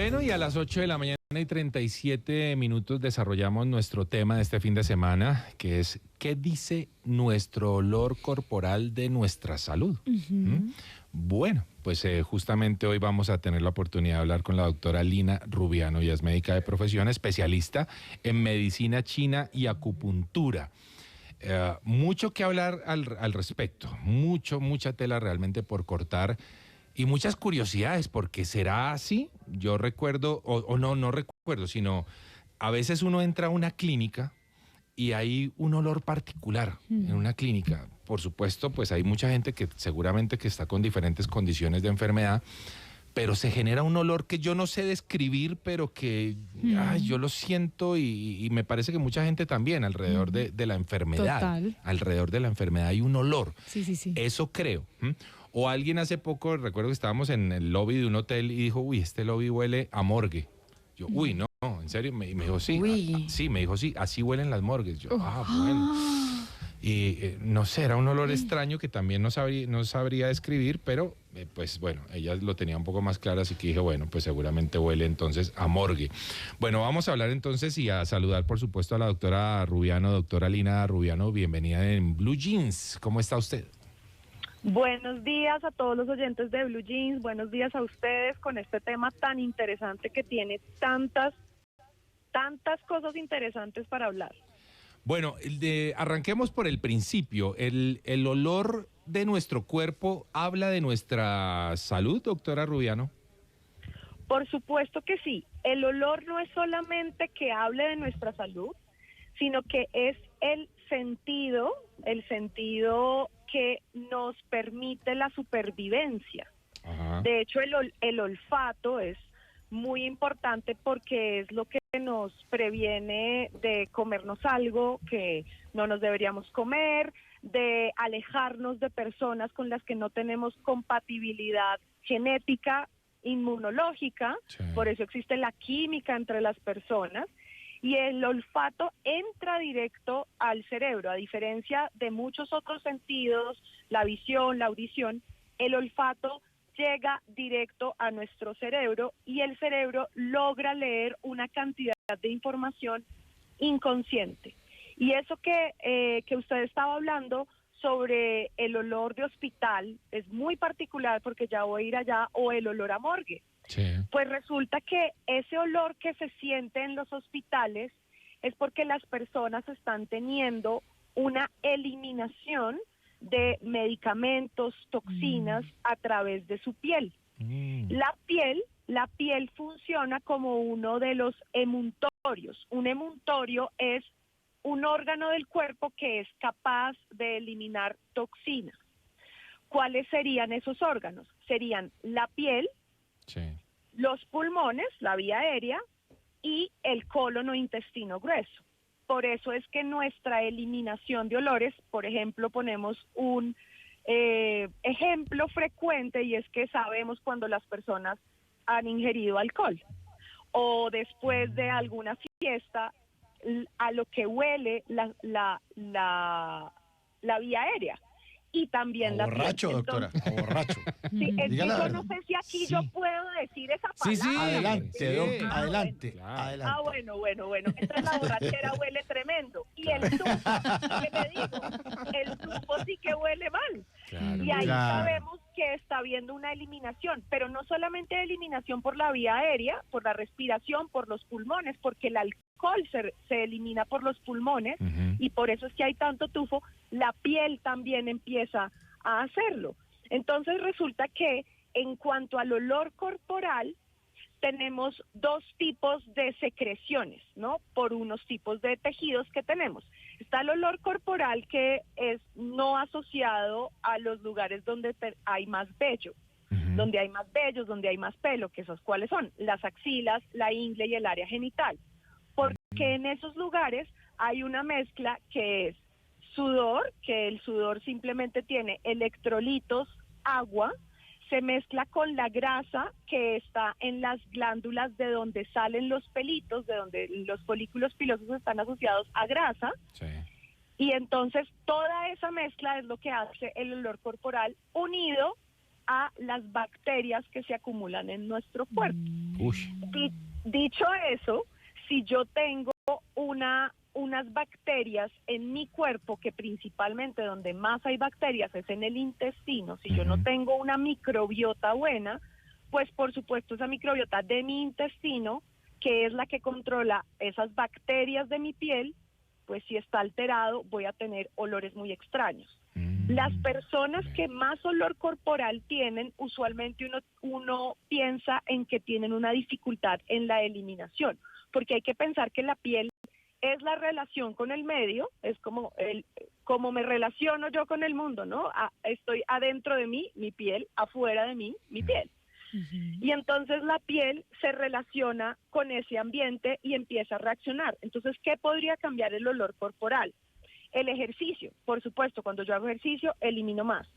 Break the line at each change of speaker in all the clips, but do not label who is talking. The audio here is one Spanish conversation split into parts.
Bueno, y a las 8 de la mañana y 37 minutos desarrollamos nuestro tema de este fin de semana, que es ¿qué dice nuestro olor corporal de nuestra salud? Bueno, pues justamente hoy vamos a tener la oportunidad de hablar con la doctora Lina Rubiano. Ella es médica de profesión, especialista en medicina china y acupuntura. Mucho que hablar al respecto, mucha tela realmente por cortar y muchas curiosidades, porque será así. Yo recuerdo, no recuerdo, sino a veces uno entra a una clínica y hay un olor particular en una clínica. Por supuesto, pues hay mucha gente que seguramente que está con diferentes condiciones de enfermedad, pero se genera un olor que yo no sé describir, pero que yo lo siento y me parece que mucha gente también alrededor de la enfermedad.
Total.
Alrededor de la enfermedad hay un olor.
Sí.
Eso creo. O alguien hace poco, recuerdo que estábamos en el lobby de un hotel y dijo, uy, este lobby huele a morgue. Yo, uy, no, en serio, me dijo, sí. Sí, me dijo, sí, así huelen las morgues. Yo, bueno. Y no sé, era un olor extraño que también no sabría describir, pero pues bueno, ella lo tenía un poco más claro, así que dije, bueno, pues seguramente huele entonces a morgue. Bueno, vamos a hablar entonces y a saludar, por supuesto, a la doctora Rubiano, doctora Lina Rubiano, bienvenida en Blue Jeans. ¿Cómo está usted?
Buenos días a todos los oyentes de Blue Jeans, buenos días a ustedes con este tema tan interesante que tiene tantas cosas interesantes para hablar.
Bueno, arranquemos por el principio. ¿El olor de nuestro cuerpo habla de nuestra salud, doctora Rubiano?
Por supuesto que sí. El olor no es solamente que hable de nuestra salud, sino que es el sentido que nos permite la supervivencia.
Ajá.
De hecho, el olfato es muy importante porque es lo que nos previene de comernos algo que no nos deberíamos comer, de alejarnos de personas con las que no tenemos compatibilidad genética, inmunológica,
Sí.
Por eso existe la química entre las personas, y el olfato entra directo al cerebro, a diferencia de muchos otros sentidos, la visión, la audición, el olfato llega directo a nuestro cerebro y el cerebro logra leer una cantidad de información inconsciente. Y eso que usted estaba hablando sobre el olor de hospital es muy particular porque ya voy a ir allá, o el olor a morgue.
Sí.
Pues resulta que ese olor que se siente en los hospitales es porque las personas están teniendo una eliminación de medicamentos, toxinas a través de su piel. La piel funciona como uno de los emuntorios. Un emuntorio es un órgano del cuerpo que es capaz de eliminar toxinas. ¿Cuáles serían esos órganos? Serían la piel,
Sí.
los pulmones, la vía aérea, y el colon o intestino grueso. Por eso es que nuestra eliminación de olores, por ejemplo, ponemos un ejemplo frecuente, y es que sabemos cuando las personas han ingerido alcohol o después de alguna fiesta, a lo que huele la vía aérea. Y también la
borracho,
piel.
doctora, a borracho.
Sí, es que
Diga la
yo
verdad.
no sé si aquí
Sí.
yo puedo decir esa palabra.
Sí.
Adelante,
Sí.
doctor,
Ah,
adelante,
bueno.
adelante.
Bueno. Entonces la borrachera huele tremendo. Y el tufo, ¿qué le digo? El tufo sí que huele mal.
Claro.
Y ahí
Claro.
sabemos que está habiendo una eliminación, pero no solamente eliminación por la vía aérea, por la respiración, por los pulmones, porque el alcohol se elimina por los pulmones, y por eso es que hay tanto tufo. La piel también empieza a hacerlo. Entonces resulta que en cuanto al olor corporal, tenemos dos tipos de secreciones, ¿no? Por unos tipos de tejidos que tenemos. Está el olor corporal, que es no asociado a los lugares donde hay más vello, donde hay más vellos, donde hay más pelo, que esos cuáles son, las axilas, la ingle y el área genital. Porque en esos lugares hay una mezcla que es sudor, que el sudor simplemente tiene electrolitos, agua, se mezcla con la grasa que está en las glándulas de donde salen los pelitos, de donde los folículos pilosos están asociados a grasa.
Sí.
Y entonces toda esa mezcla es lo que hace el olor corporal, unido a las bacterias que se acumulan en nuestro cuerpo.
Uy.
Dicho eso, si yo tengo unas bacterias en mi cuerpo, que principalmente donde más hay bacterias es en el intestino, si yo no tengo una microbiota buena, pues por supuesto esa microbiota de mi intestino, que es la que controla esas bacterias de mi piel, pues si está alterado voy a tener olores muy extraños. Las personas que más olor corporal tienen, usualmente uno piensa en que tienen una dificultad en la eliminación, porque hay que pensar que la piel es la relación con el medio, es como me relaciono yo con el mundo, ¿no? Estoy adentro de mí, mi piel, afuera de mí, mi piel. Y entonces la piel se relaciona con ese ambiente y empieza a reaccionar. Entonces, ¿qué podría cambiar el olor corporal? El ejercicio, por supuesto, cuando yo hago ejercicio, elimino más.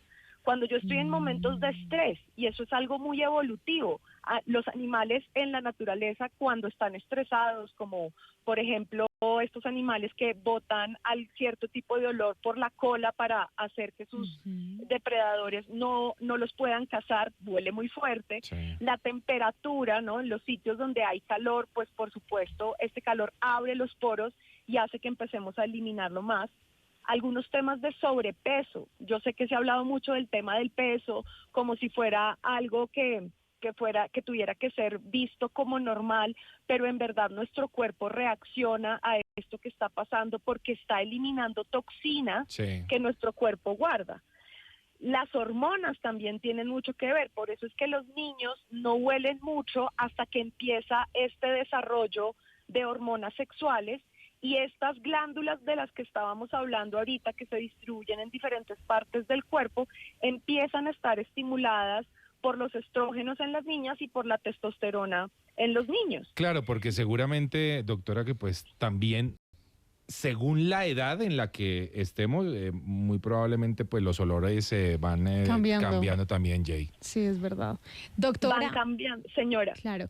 Cuando yo estoy en momentos de estrés, y eso es algo muy evolutivo, los animales en la naturaleza cuando están estresados, como por ejemplo estos animales que botan cierto tipo de olor por la cola para hacer que sus depredadores no los puedan cazar, huele muy fuerte.
Sí.
La temperatura, ¿no? En los sitios donde hay calor, pues por supuesto este calor abre los poros y hace que empecemos a eliminarlo más. Algunos temas de sobrepeso. Yo sé que se ha hablado mucho del tema del peso como si fuera algo que tuviera que ser visto como normal, pero en verdad nuestro cuerpo reacciona a esto que está pasando porque está eliminando toxinas que nuestro cuerpo guarda. Las hormonas también tienen mucho que ver, por eso es que los niños no huelen mucho hasta que empieza este desarrollo de hormonas sexuales. Y estas glándulas de las que estábamos hablando ahorita, que se distribuyen en diferentes partes del cuerpo, empiezan a estar estimuladas por los estrógenos en las niñas y por la testosterona en los niños.
Claro, porque seguramente, doctora, que pues también, según la edad en la que estemos, muy probablemente pues los olores van cambiando también, Jay.
Sí, es verdad. Doctora.
Van cambiando, señora.
Claro.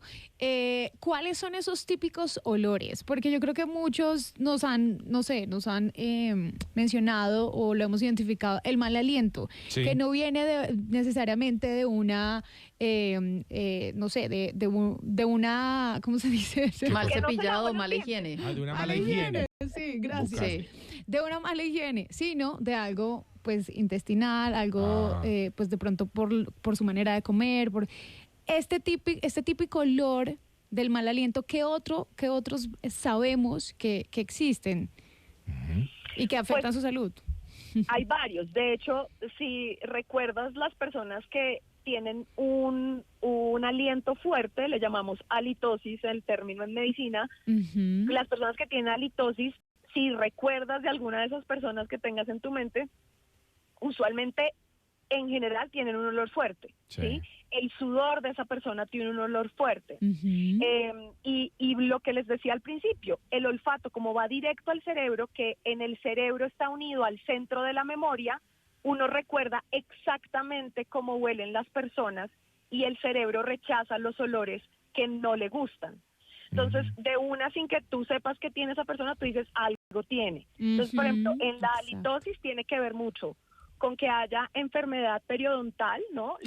¿Cuáles son esos típicos olores? Porque yo creo que muchos nos han mencionado o lo hemos identificado, el mal aliento, que no viene necesariamente de una, de una, ¿cómo se dice?
Mal cepillado, mala higiene.
De una mala higiene.
Sí, gracias. Sí. De una mala higiene, sino de algo pues intestinal, algo pues de pronto por su manera de comer, por este típico olor del mal aliento. ¿Qué otros sabemos que existen y que afectan su salud?
Hay varios. De hecho, si recuerdas, las personas que tienen un aliento fuerte, le llamamos halitosis, el término en medicina. Las personas que tienen halitosis, si recuerdas de alguna de esas personas que tengas en tu mente, usualmente en general tienen un olor fuerte, ¿sí? El sudor de esa persona tiene un olor fuerte. Y lo que les decía al principio, el olfato, como va directo al cerebro, que en el cerebro está unido al centro de la memoria, uno recuerda exactamente cómo huelen las personas y el cerebro rechaza los olores que no le gustan. Entonces, de una, sin que tú sepas que tiene esa persona, tú dices, algo tiene. Entonces, por ejemplo, en la halitosis tiene que ver mucho con que haya enfermedad periodontal, ¿no?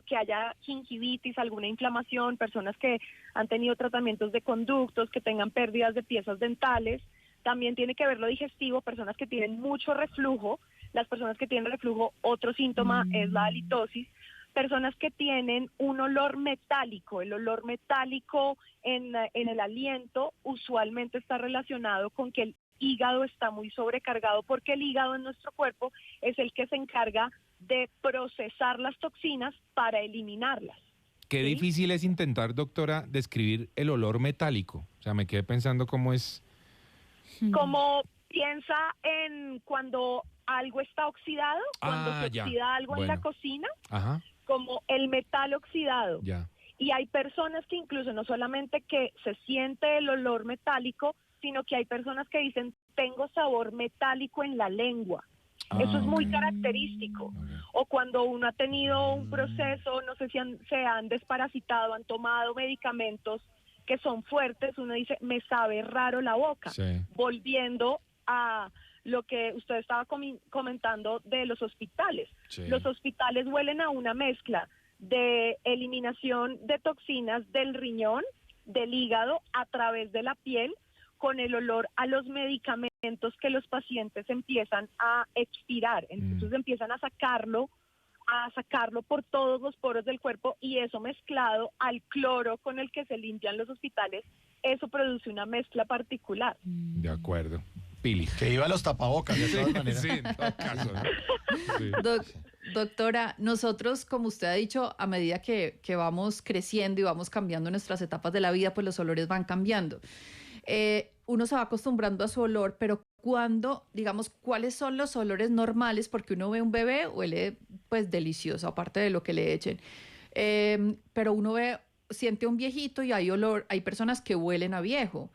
Que haya gingivitis, alguna inflamación, personas que han tenido tratamientos de conductos, que tengan pérdidas de piezas dentales. También tiene que ver lo digestivo, personas que tienen mucho reflujo. Las personas que tienen reflujo, otro síntoma es la halitosis. Personas que tienen un olor metálico. El olor metálico en el aliento usualmente está relacionado con que el hígado está muy sobrecargado, porque el hígado en nuestro cuerpo es el que se encarga de procesar las toxinas para eliminarlas.
Qué difícil es intentar, doctora, describir el olor metálico. O sea, me quedé pensando cómo es.
Como piensa en cuando algo está oxidado, cuando se oxida algo en la cocina, como el metal oxidado. Y hay personas que incluso no solamente que se siente el olor metálico, sino que hay personas que dicen, tengo sabor metálico en la lengua. Eso es muy característico. O cuando uno ha tenido un proceso, no sé si se han desparasitado, han tomado medicamentos que son fuertes, uno dice, me sabe raro la boca. Volviendo a lo que usted estaba comentando de los hospitales.
Sí.
Los hospitales huelen a una mezcla de eliminación de toxinas del riñón, del hígado, a través de la piel, con el olor a los medicamentos que los pacientes empiezan a expirar. Entonces empiezan a sacarlo por todos los poros del cuerpo, y eso mezclado al cloro con el que se limpian los hospitales, eso produce una mezcla particular.
De acuerdo. Pili.
Que iba a los tapabocas, de todas maneras.
Sí, en todo caso, ¿no? Sí.
Doctora, nosotros, como usted ha dicho, a medida que vamos creciendo y vamos cambiando nuestras etapas de la vida, pues los olores van cambiando. Uno se va acostumbrando a su olor, pero digamos, ¿cuáles son los olores normales? Porque uno ve un bebé, huele pues delicioso, aparte de lo que le echen. Pero uno siente un viejito y hay personas que huelen a viejo.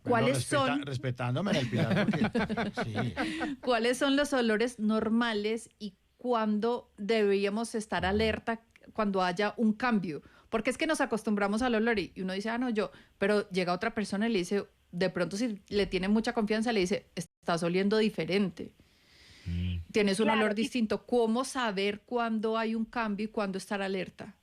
¿Cuáles son?
Respetándome en el Pilar, porque sí.
¿Cuáles son los olores normales y cuándo deberíamos estar alerta cuando haya un cambio? Porque es que nos acostumbramos al olor y uno dice, no, pero llega otra persona y le dice, de pronto si le tiene mucha confianza, le dice, estás oliendo diferente. Tienes un olor distinto. ¿Cómo saber cuándo hay un cambio y cuándo estar alerta?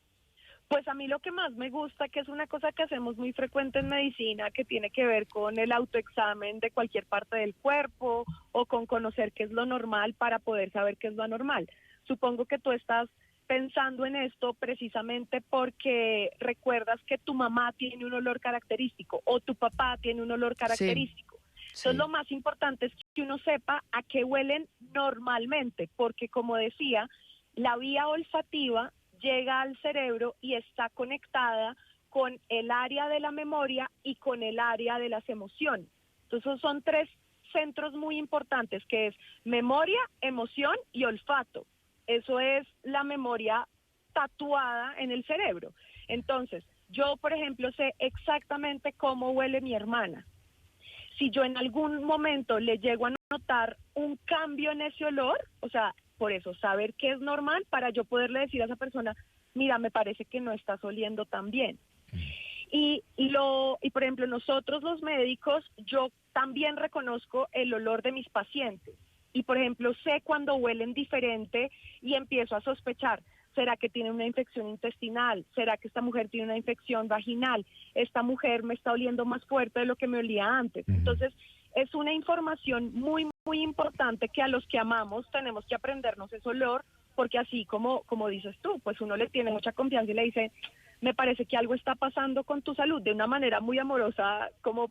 Pues a mí lo que más me gusta, que es una cosa que hacemos muy frecuente en medicina, que tiene que ver con el autoexamen de cualquier parte del cuerpo o con conocer qué es lo normal para poder saber qué es lo anormal. Supongo que tú estás pensando en esto precisamente porque recuerdas que tu mamá tiene un olor característico o tu papá tiene un olor característico. Sí. Entonces lo más importante es que uno sepa a qué huelen normalmente, porque como decía, la vía olfativa llega al cerebro y está conectada con el área de la memoria y con el área de las emociones. Entonces son tres centros muy importantes, que es memoria, emoción y olfato. Eso es la memoria tatuada en el cerebro. Entonces, yo, por ejemplo, sé exactamente cómo huele mi hermana. Si yo en algún momento le llego a notar un cambio en ese olor, o sea, por eso, saber qué es normal para yo poderle decir a esa persona, mira, me parece que no estás oliendo tan bien. Y por ejemplo, nosotros los médicos, yo también reconozco el olor de mis pacientes. Y, por ejemplo, sé cuando huelen diferente y empiezo a sospechar, ¿será que tiene una infección intestinal? ¿Será que esta mujer tiene una infección vaginal? Esta mujer me está oliendo más fuerte de lo que me olía antes. Entonces, es una información muy, muy importante que a los que amamos tenemos que aprendernos ese olor, porque así como dices tú, pues uno le tiene mucha confianza y le dice, me parece que algo está pasando con tu salud, de una manera muy amorosa, como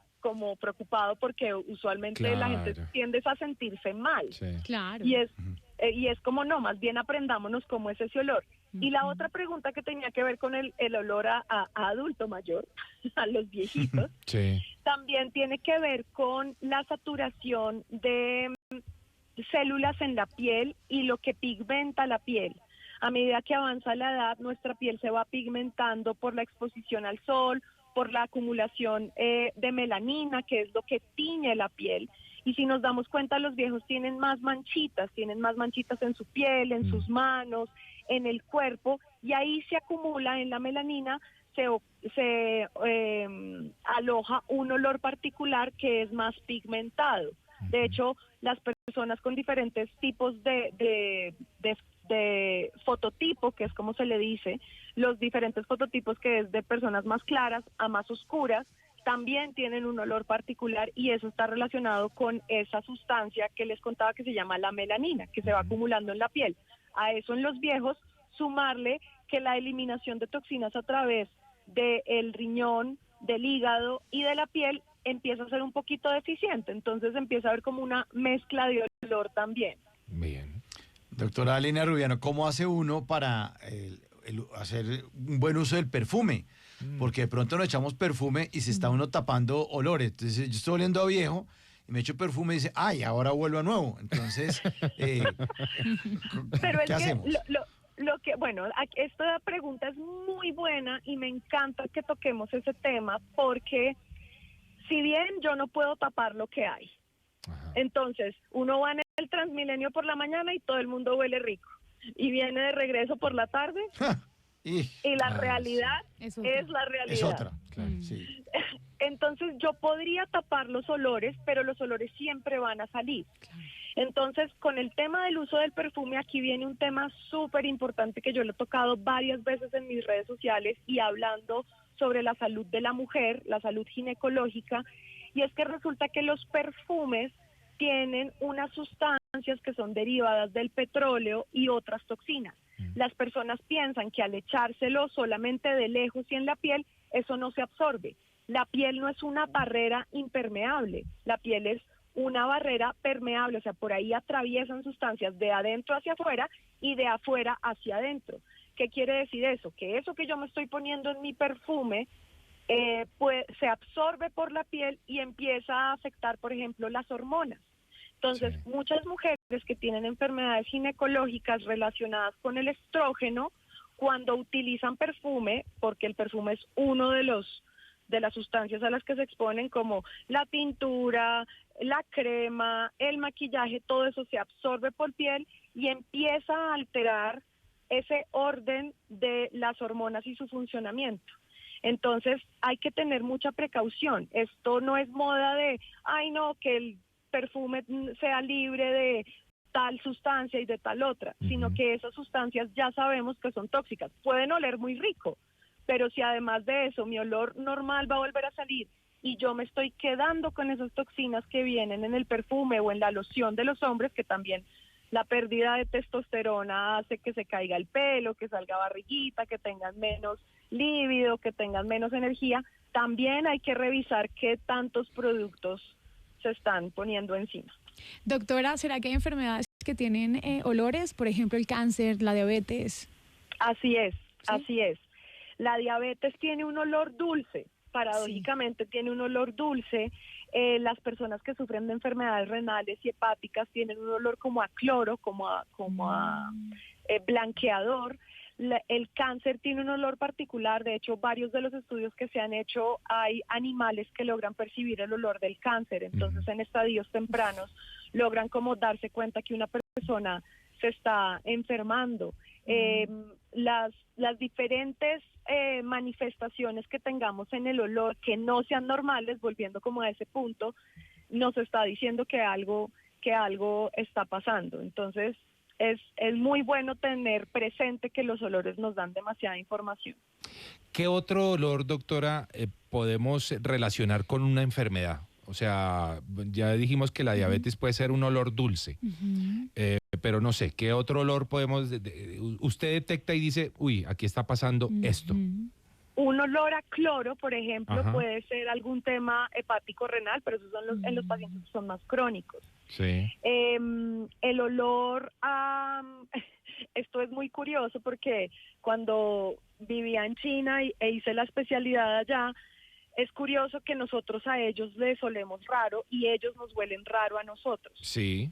preocupado, porque usualmente la gente tiende a sentirse mal.
Sí.
Claro.
Y es como, no, más bien aprendámonos cómo es ese olor. Y la otra pregunta que tenía que ver con el olor a adulto mayor, a los viejitos,
Sí.
también tiene que ver con la saturación de células en la piel y lo que pigmenta la piel. A medida que avanza la edad, nuestra piel se va pigmentando por la exposición al sol, por la acumulación de melanina, que es lo que tiñe la piel. Y si nos damos cuenta, los viejos tienen más manchitas en su piel, en sus manos, en el cuerpo, y ahí se acumula en la melanina, se aloja un olor particular que es más pigmentado. De hecho, las personas con diferentes tipos de fototipo, que es como se le dice, los diferentes fototipos, que es de personas más claras a más oscuras, también tienen un olor particular, y eso está relacionado con esa sustancia que les contaba que se llama la melanina, que se va acumulando en la piel. A eso en los viejos, sumarle que la eliminación de toxinas a través del riñón, del hígado y de la piel empieza a ser un poquito deficiente, entonces empieza a haber como una mezcla de olor también.
Bien.
Doctora Lina Rubiano, ¿cómo hace uno para hacer un buen uso del perfume? Porque de pronto nos echamos perfume y se está uno tapando olores. Entonces yo estoy oliendo a viejo y me echo perfume y dice, ay, ahora vuelvo a nuevo. Entonces,
Pero
¿qué hacemos?
Esta pregunta es muy buena y me encanta que toquemos ese tema, porque si bien yo no puedo tapar lo que hay, entonces uno va en el Transmilenio por la mañana y todo el mundo huele rico, y viene de regreso por la tarde Y la realidad
es
la realidad.
Es otra,
Claro.
sí.
Entonces yo podría tapar los olores, pero los olores siempre van a salir. Entonces, con el tema del uso del perfume, aquí viene un tema súper importante que yo lo he tocado varias veces en mis redes sociales y hablando sobre la salud de la mujer, la salud ginecológica, y es que resulta que los perfumes tienen unas sustancias que son derivadas del petróleo y otras toxinas. Las personas piensan que al echárselo solamente de lejos y en la piel, eso no se absorbe. La piel no es una barrera impermeable, la piel es una barrera permeable, o sea, por ahí atraviesan sustancias de adentro hacia afuera y de afuera hacia adentro. ¿Qué quiere decir eso? Que eso que yo me estoy poniendo en mi perfume pues se absorbe por la piel y empieza a afectar, por ejemplo, las hormonas. Entonces,
Sí.
muchas mujeres que tienen enfermedades ginecológicas relacionadas con el estrógeno, cuando utilizan perfume, porque el perfume es uno de las sustancias a las que se exponen, como la tintura, la crema, el maquillaje, todo eso se absorbe por piel y empieza a alterar ese orden de las hormonas y su funcionamiento. Entonces hay que tener mucha precaución. Esto no es moda de, ay no, que el perfume sea libre de tal sustancia y de tal otra, sino que esas sustancias ya sabemos que son tóxicas. Pueden oler muy rico, pero si además de eso mi olor normal va a volver a salir y yo me estoy quedando con esas toxinas que vienen en el perfume o en la loción de los hombres, que también la pérdida de testosterona hace que se caiga el pelo, que salga barriguita, que tengan menos líbido, que tengan menos energía, también hay que revisar qué tantos productos se están poniendo encima.
Doctora, ¿será que hay enfermedades que tienen olores? Por ejemplo, el cáncer, la diabetes.
Así es,
¿Sí?
así es. La diabetes tiene un olor dulce, paradójicamente tiene un olor dulce. Las personas que sufren de enfermedades renales y hepáticas tienen un olor como a cloro, como a blanqueador. El cáncer tiene un olor particular. De hecho, varios de los estudios que se han hecho, hay animales que logran percibir el olor del cáncer. Entonces, en estadios tempranos, logran como darse cuenta que una persona se está enfermando. Las diferentes manifestaciones que tengamos en el olor que no sean normales, volviendo como a ese punto, nos está diciendo que algo está pasando. Entonces, es muy bueno tener presente que los olores nos dan demasiada información.
¿Qué otro olor, doctora, podemos relacionar con una enfermedad? O sea, ya dijimos que la diabetes puede ser un olor dulce, pero no sé, ¿qué otro olor podemos... usted detecta y dice, uy, aquí está pasando esto?
Un olor a cloro, por ejemplo,
Ajá.
puede ser algún tema hepático renal, pero esos son en los pacientes que son más crónicos.
Sí.
El olor a... Esto es muy curioso porque cuando vivía en China e hice la especialidad allá, es curioso que nosotros a ellos les olemos raro y ellos nos huelen raro a nosotros.
Sí.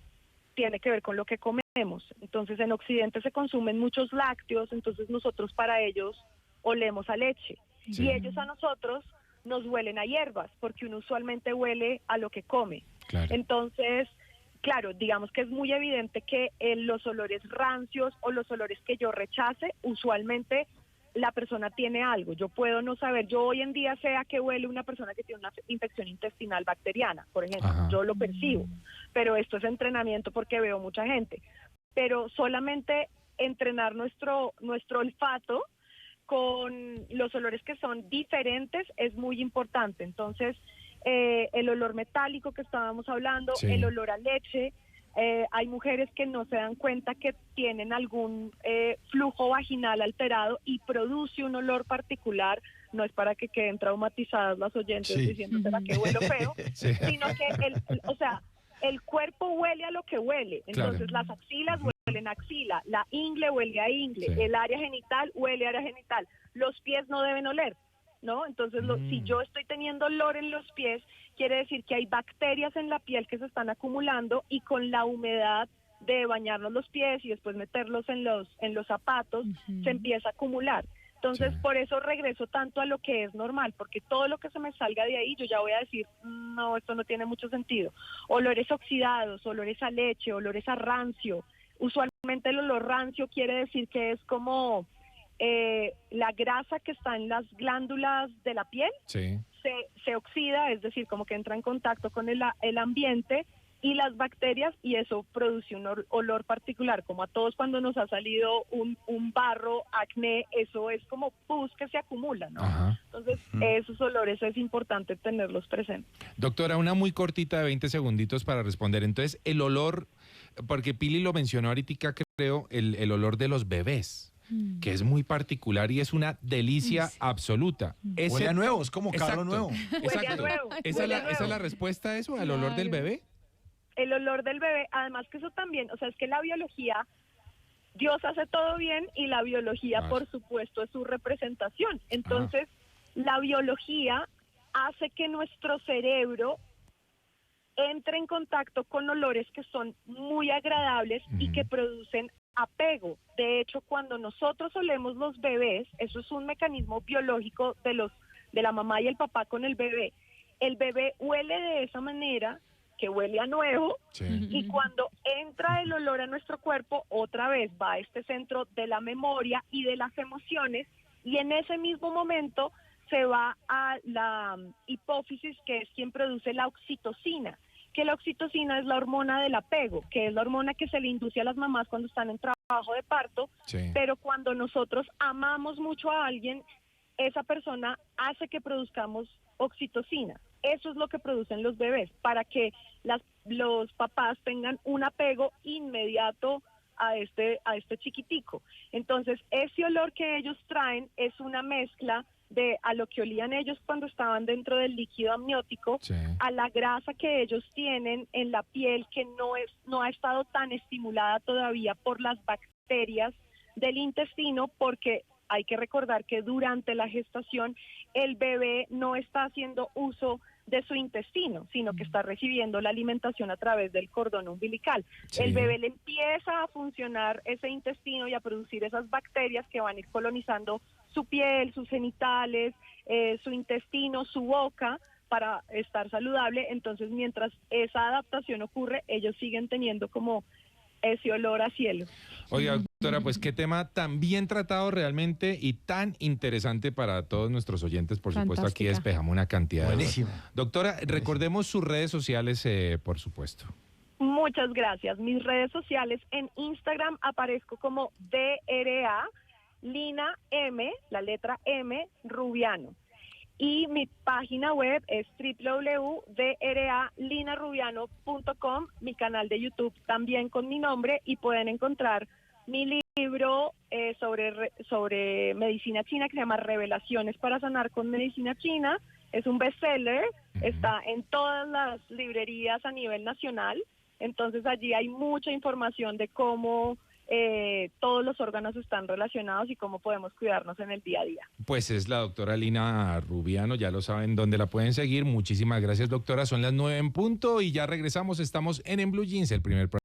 Tiene que ver con lo que comemos. Entonces, en Occidente se consumen muchos lácteos, entonces nosotros para ellos olemos a leche.
Sí.
Y ellos a nosotros nos huelen a hierbas, porque uno usualmente huele a lo que come.
Claro.
Entonces, claro, digamos que es muy evidente que los olores rancios o los olores que yo rechace, usualmente la persona tiene algo. Yo puedo no saber, yo hoy en día sé a qué huele una persona que tiene una infección intestinal bacteriana, por ejemplo.
Ajá.
Yo lo percibo, pero esto es entrenamiento porque veo mucha gente. Pero solamente entrenar nuestro olfato con los olores que son diferentes es muy importante. Entonces, el olor metálico que estábamos hablando,
Sí.
el olor a leche. Hay mujeres que no se dan cuenta que tienen algún flujo vaginal alterado y produce un olor particular. No es para que queden traumatizadas las oyentes
Sí.
diciendo ¿será que huelo feo?
Sí.
Sino que el cuerpo huele a lo que huele. Entonces
Claro.
las axilas huelen a axila, la ingle huele a ingle,
Sí.
el área genital huele a área genital. Los pies no deben oler, ¿no? Entonces si yo estoy teniendo olor en los pies, quiere decir que hay bacterias en la piel que se están acumulando y con la humedad de bañarnos los pies y después meterlos en los zapatos, se empieza a acumular. Entonces,
Sí.
por eso regreso tanto a lo que es normal, porque todo lo que se me salga de ahí, yo ya voy a decir, no, esto no tiene mucho sentido. Olores oxidados, olores a leche, olores a rancio. Usualmente el olor rancio quiere decir que es como la grasa que está en las glándulas de la piel
Sí.
se oxida, es decir, como que entra en contacto con el ambiente y las bacterias, y eso produce un olor particular, como a todos cuando nos ha salido un barro, acné, eso es como pus que se acumula, ¿no?
Ajá.
Entonces, esos olores es importante tenerlos presentes.
Doctora, una muy cortita de 20 segunditos para responder. Entonces, el olor, porque Pili lo mencionó ahorita, creo, el olor de los bebés, que es muy particular y es una delicia absoluta.
Huele a nuevo, es como carro
Exacto.
nuevo.
Exacto.
nuevo,
¿Esa es la respuesta a eso, al olor del
Claro.
bebé?
El olor del bebé, además que eso también, o sea, es que la biología, Dios hace todo bien y la biología,
Claro.
por supuesto, es su representación. Entonces, la biología hace que nuestro cerebro entre en contacto con olores que son muy agradables y que producen apego. De hecho, cuando nosotros olemos los bebés, eso es un mecanismo biológico de la mamá y el papá con el bebé huele de esa manera, que huele a nuevo,
Sí.
y cuando entra el olor a nuestro cuerpo, otra vez va a este centro de la memoria y de las emociones, y en ese mismo momento se va a la hipófisis, que es quien produce la oxitocina, que la oxitocina es la hormona del apego, que es la hormona que se le induce a las mamás cuando están en trabajo de parto,
Sí.
pero cuando nosotros amamos mucho a alguien, esa persona hace que produzcamos oxitocina. Eso es lo que producen los bebés, para que los papás tengan un apego inmediato a este chiquitico. Entonces, ese olor que ellos traen es una mezcla de a lo que olían ellos cuando estaban dentro del líquido amniótico,
Sí.
a la grasa que ellos tienen en la piel, que no ha estado tan estimulada todavía por las bacterias del intestino, porque hay que recordar que durante la gestación el bebé no está haciendo uso de su intestino, sino que está recibiendo la alimentación a través del cordón umbilical.
Sí.
El bebé le empieza a funcionar ese intestino y a producir esas bacterias que van a ir colonizando su piel, sus genitales, su intestino, su boca, para estar saludable. Entonces, mientras esa adaptación ocurre, ellos siguen teniendo como ese olor a cielo.
Oiga, doctora, pues qué tema tan bien tratado realmente y tan interesante para todos nuestros oyentes. Por supuesto, aquí
Fantástica.
despejamos una cantidad de dudas.
Buenísimo.
Doctora, recordemos sus redes sociales, por supuesto.
Muchas gracias. Mis redes sociales, en Instagram aparezco como DRA Lina M, la letra M, Rubiano. Y mi página web es www.dralinarubiano.com, mi canal de YouTube también con mi nombre, y pueden encontrar mi libro sobre medicina china, que se llama Revelaciones para sanar con medicina china. Es un bestseller, está en todas las librerías a nivel nacional. Entonces allí hay mucha información de cómo todos los órganos están relacionados y cómo podemos cuidarnos en el día a día.
Pues es la doctora Lina Rubiano, ya lo saben dónde la pueden seguir. Muchísimas gracias, doctora. Son las 9 en punto y ya regresamos. Estamos en Blue Jeans, el primer programa.